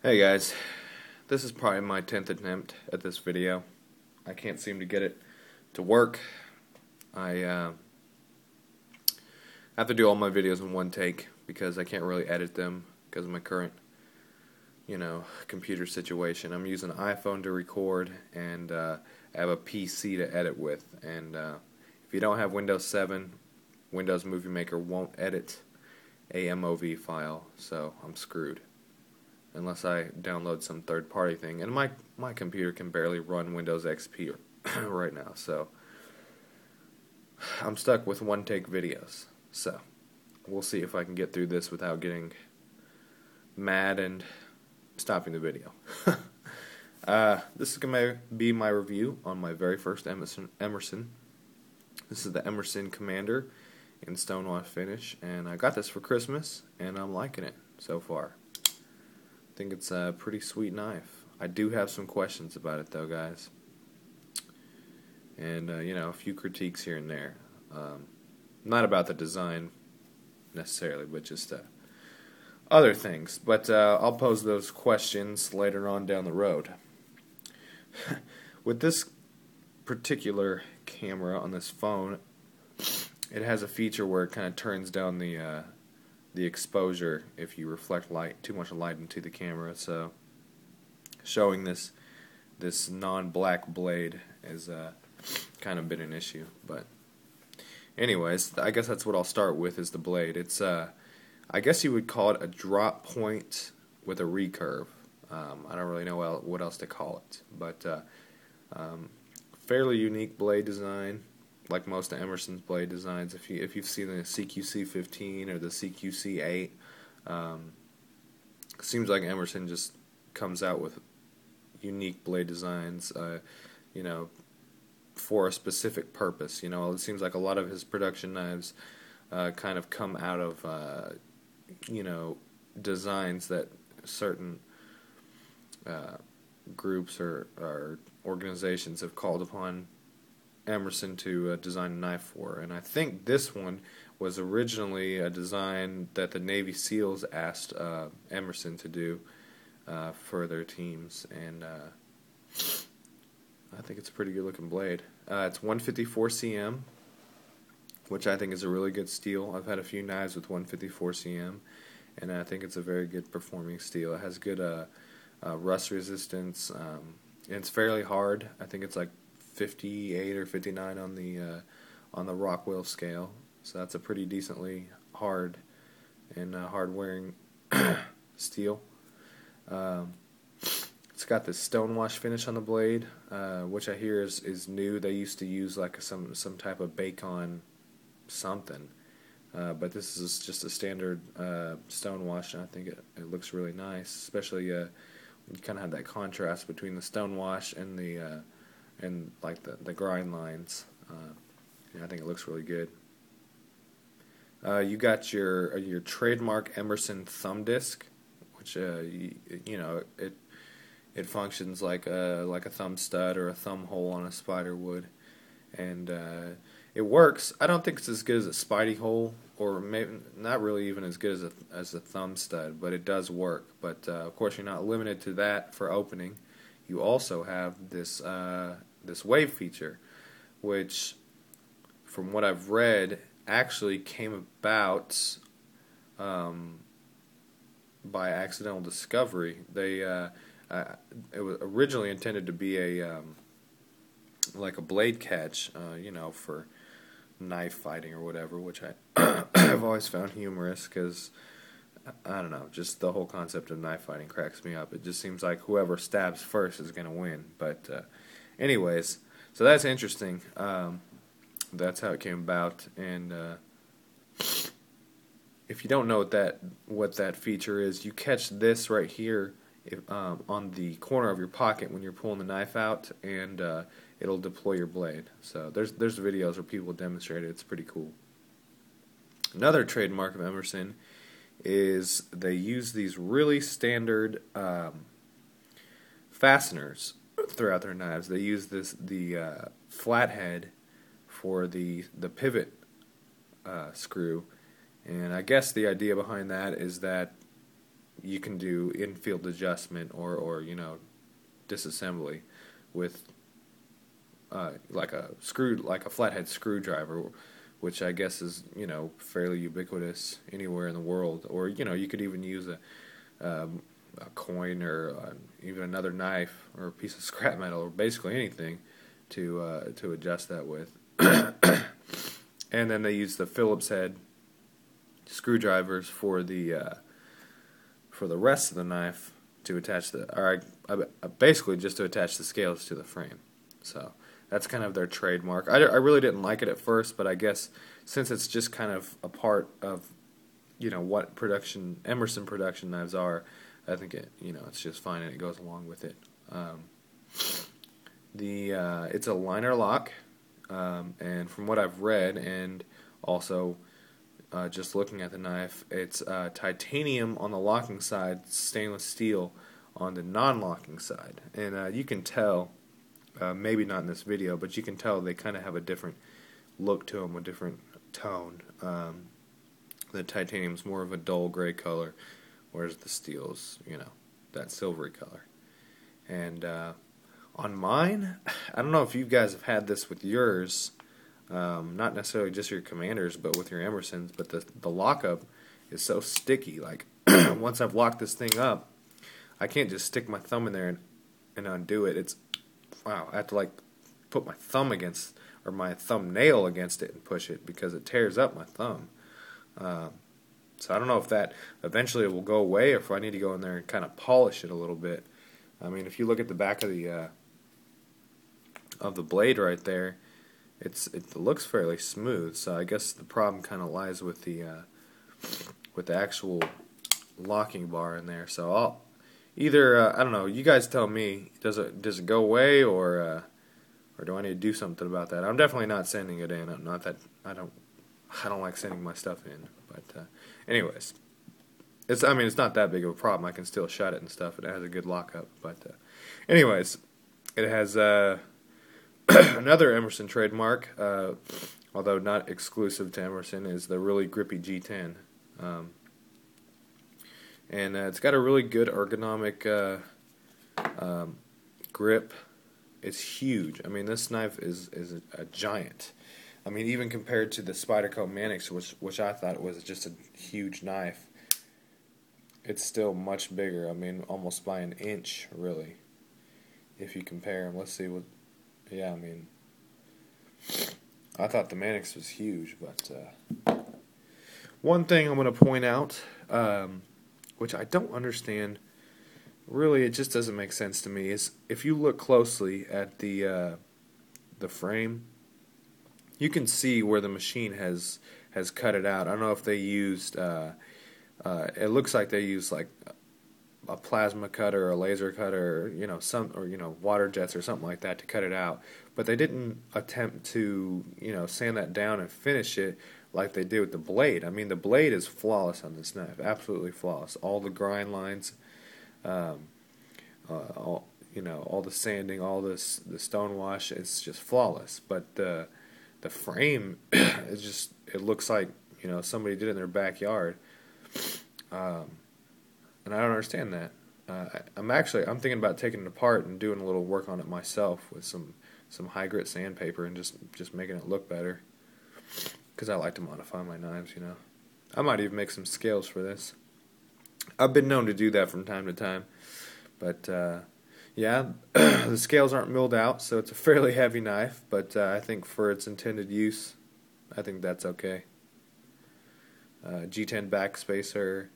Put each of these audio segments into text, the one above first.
Hey guys, this is probably my 10th attempt at this video. I can't seem to get it to work. I have to do all my videos in one take because I can't really edit them because of my current, computer situation. I'm using an iPhone to record and I have a PC to edit with. And if you don't have Windows 7, Windows Movie Maker won't edit a MOV file, so I'm screwed unless I download some third-party thing. And my computer can barely run Windows XP right now, so I'm stuck with one-take videos. So we'll see if I can get through this without getting mad and stopping the video. This is going to be my review on my very first Emerson. This is the Emerson Commander in stonewash finish, and I got this for Christmas, and I'm liking it so far. I think it's a pretty sweet knife. I do have some questions about it though, guys, and a few critiques here and there. Not about the design necessarily, but just other things. But I'll pose those questions later on down the road. With this particular camera on this phone, it has a feature where it kind of turns down the exposure if you reflect too much light into the camera. So showing this non-black blade has kind of been an issue. But anyways, I guess that's what I'll start with, is the blade. It's I guess you would call it a drop point with a recurve. I don't really know what else to call it, but fairly unique blade design, like most of Emerson's blade designs. If you've seen the CQC 15 or the CQC 8, seems like Emerson just comes out with unique blade designs, for a specific purpose. It seems like a lot of his production knives kind of come out of designs that certain groups or organizations have called upon Emerson to design a knife for. And I think this one was originally a design that the Navy SEALs asked Emerson to do for their teams, and I think it's a pretty good looking blade. It's 154 cm, which I think is a really good steel. I've had a few knives with 154 cm, and I think it's a very good performing steel. It has good rust resistance, and it's fairly hard. I think it's like 58 or 59 on the Rockwell scale, so that's a pretty decently hard and hard-wearing steel. It's got this stonewash finish on the blade, which I hear is new. They used to use like some type of bacon something, but this is just a standard stonewash, and I think it looks really nice, especially you kind of have that contrast between the stonewash and the grind lines. I think it looks really good. You got your trademark Emerson thumb disc, which it functions like a thumb stud or a thumb hole on a spider would, and it works. I don't think it's as good as a Spidey hole, or maybe not really even as good as a thumb stud, but it does work. But of course, you're not limited to that for opening. You also have this wave feature, which, from what I've read, actually came about by accidental discovery. It was originally intended to be like a blade catch, for knife fighting or whatever, which I've always found humorous because, I don't know, just the whole concept of knife fighting cracks me up. It just seems like whoever stabs first is going to win. But anyways, so that's interesting. That's how it came about. And if you don't know what that feature is, you catch this right here on the corner of your pocket when you're pulling the knife out, and it'll deploy your blade. So there's videos where people demonstrate it. It's pretty cool. Another trademark of Emerson is they use these really standard fasteners throughout their knives. They use the flathead for the pivot screw, and I guess the idea behind that is that you can do infield adjustment or disassembly with like a flathead screwdriver, which I guess is fairly ubiquitous anywhere in the world. Or you could even use a coin or even another knife or a piece of scrap metal or basically anything to adjust that with. And then they use the Phillips head screwdrivers for the rest of the knife to attach basically just to attach the scales to the frame. So that's kind of their trademark. I really didn't like it at first, but I guess since it's just kind of a part of what Emerson production knives are, I think it's just fine and it goes along with it. It's a liner lock, and from what I've read and also just looking at the knife, it's titanium on the locking side, stainless steel on the non-locking side. And you can tell, maybe not in this video, but you can tell they kind of have a different look to them, a different tone. The titanium's more of a dull gray color, whereas the steel's, that silvery color. And on mine, I don't know if you guys have had this with yours, not necessarily just your Commanders, but with your Emersons, but the lockup is so sticky. Like, once I've locked this thing up, I can't just stick my thumb in there and undo it. Wow, I have to like put my thumb against, or my thumbnail against it and push it because it tears up my thumb. So I don't know if that eventually will go away or if I need to go in there and kind of polish it a little bit. I mean, if you look at the back of the blade right there, it looks fairly smooth. So I guess the problem kind of lies with the actual locking bar in there. So I'll either I don't know. You guys tell me. Does it go away or do I need to do something about that? I'm definitely not sending it in. Not that I don't like sending my stuff in. But anyways, it's not that big of a problem. I can still shut it and stuff. It has a good lockup. But anyways, it has another Emerson trademark, although not exclusive to Emerson, is the really grippy G10. And it's got a really good ergonomic grip. It's huge. I mean, this knife is a giant. I mean, even compared to the Spyderco Manix, which I thought was just a huge knife, it's still much bigger. I mean, almost by an inch, really, if you compare them. Let's see what. Yeah, I mean, I thought the Manix was huge, but one thing I'm going to point out, which I don't understand, really, it just doesn't make sense to me, is if you look closely at the frame, you can see where the machine has cut it out. I don't know if they used, it looks like they used like a plasma cutter or a laser cutter, or water jets or something like that to cut it out. But they didn't attempt to, sand that down and finish it like they did with the blade. I mean, the blade is flawless on this knife, absolutely flawless. All the grind lines, all the sanding, all the stone wash, it's just flawless. But the frame is just, it looks like somebody did it in their backyard. And I don't understand that. I'm thinking about taking it apart and doing a little work on it myself with some high grit sandpaper and just making it look better. Because I like to modify my knives, I might even make some scales for this. I've been known to do that from time to time. But yeah, the scales aren't milled out, so it's a fairly heavy knife. But I think for its intended use, I think that's okay. G10 backspacer,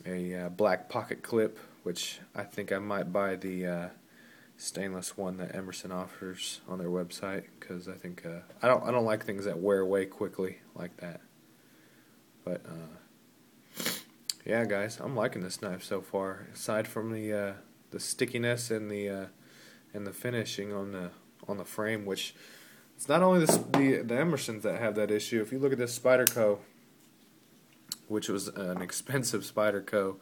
a black pocket clip, which I think I might buy the stainless one that Emerson offers on their website, because I think I don't like things that wear away quickly like that. But yeah, guys, I'm liking this knife so far. Aside from the stickiness and the finishing on the frame, which it's not only the Emersons that have that issue. If you look at this Spyderco, which was an expensive Spyderco,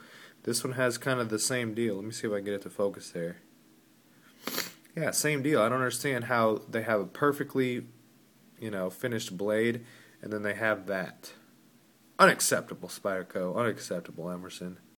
this one has kind of the same deal. Let me see if I can get it to focus there. Yeah, same deal. I don't understand how they have a perfectly, finished blade, and then they have that. Unacceptable, Spyderco. Unacceptable, Emerson.